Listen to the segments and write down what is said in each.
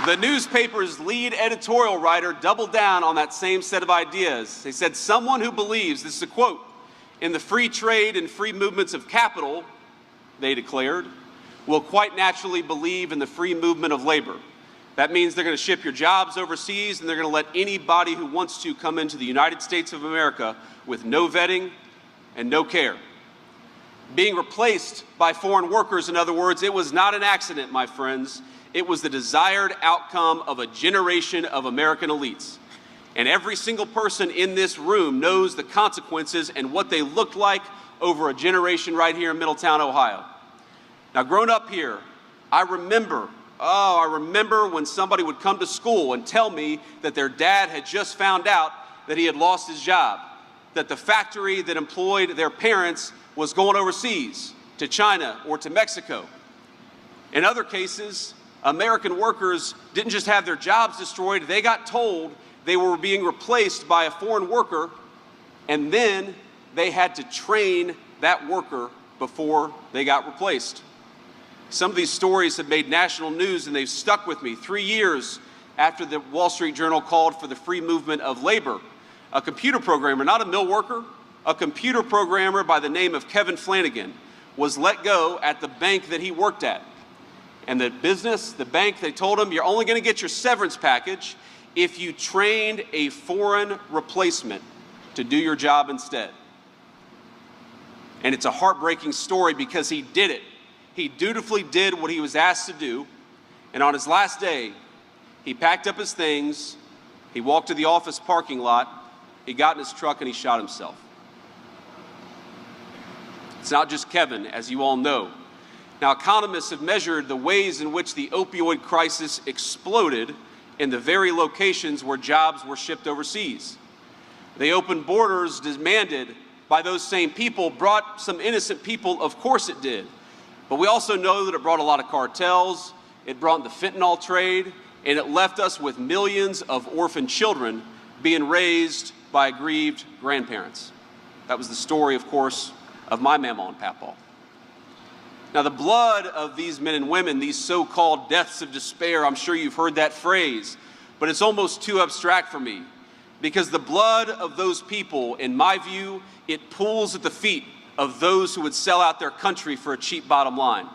The newspaper's lead editorial writer doubled down on that same set of ideas. They said, someone who believes, this is a quote, in the free trade and free movements of capital, they declared, will quite naturally believe in the free movement of labor. That means they're going to ship your jobs overseas, and they're going to let anybody who wants to come into the United States of America with no vetting and no care. Being replaced by foreign workers, in other words, it was not an accident, my friends. It was the desired outcome of a generation of American elites. And every single person in this room knows the consequences and what they looked like over a generation right here in Middletown, Ohio. Now, growing up here, I remember when somebody would come to school and tell me that their dad had just found out that he had lost his job, that the factory that employed their parents was going overseas to China or to Mexico. In other cases, American workers didn't just have their jobs destroyed, they got told they were being replaced by a foreign worker, and then they had to train that worker before they got replaced. Some of these stories have made national news, and they've stuck with me. 3 years after the Wall Street Journal called for the free movement of labor, a computer programmer, not a mill worker, a computer programmer by the name of Kevin Flanagan was let go at the bank that he worked at. And the bank, they told him, you're only going to get your severance package if you trained a foreign replacement to do your job instead. And it's a heartbreaking story because he did it. He dutifully did what he was asked to do, and on his last day, he packed up his things, he walked to the office parking lot, he got in his truck, and he shot himself. It's not just Kevin, as you all know. Now, economists have measured the ways in which the opioid crisis exploded in the very locations where jobs were shipped overseas. The open borders demanded by those same people brought some innocent people, of course it did. But we also know that it brought a lot of cartels, it brought the fentanyl trade, and it left us with millions of orphan children being raised by aggrieved grandparents. That was the story, of course, of my mama and papa. Now, the blood of these men and women, these so-called deaths of despair, I'm sure you've heard that phrase, but it's almost too abstract for me, because the blood of those people, in my view, it pools at the feet of those who would sell out their country for a cheap bottom line.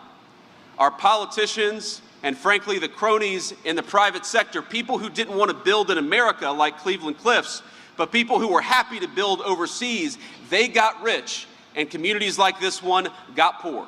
Our politicians, and frankly the cronies in the private sector, people who didn't want to build in America like Cleveland Cliffs, but people who were happy to build overseas, they got rich, and communities like this one got poor.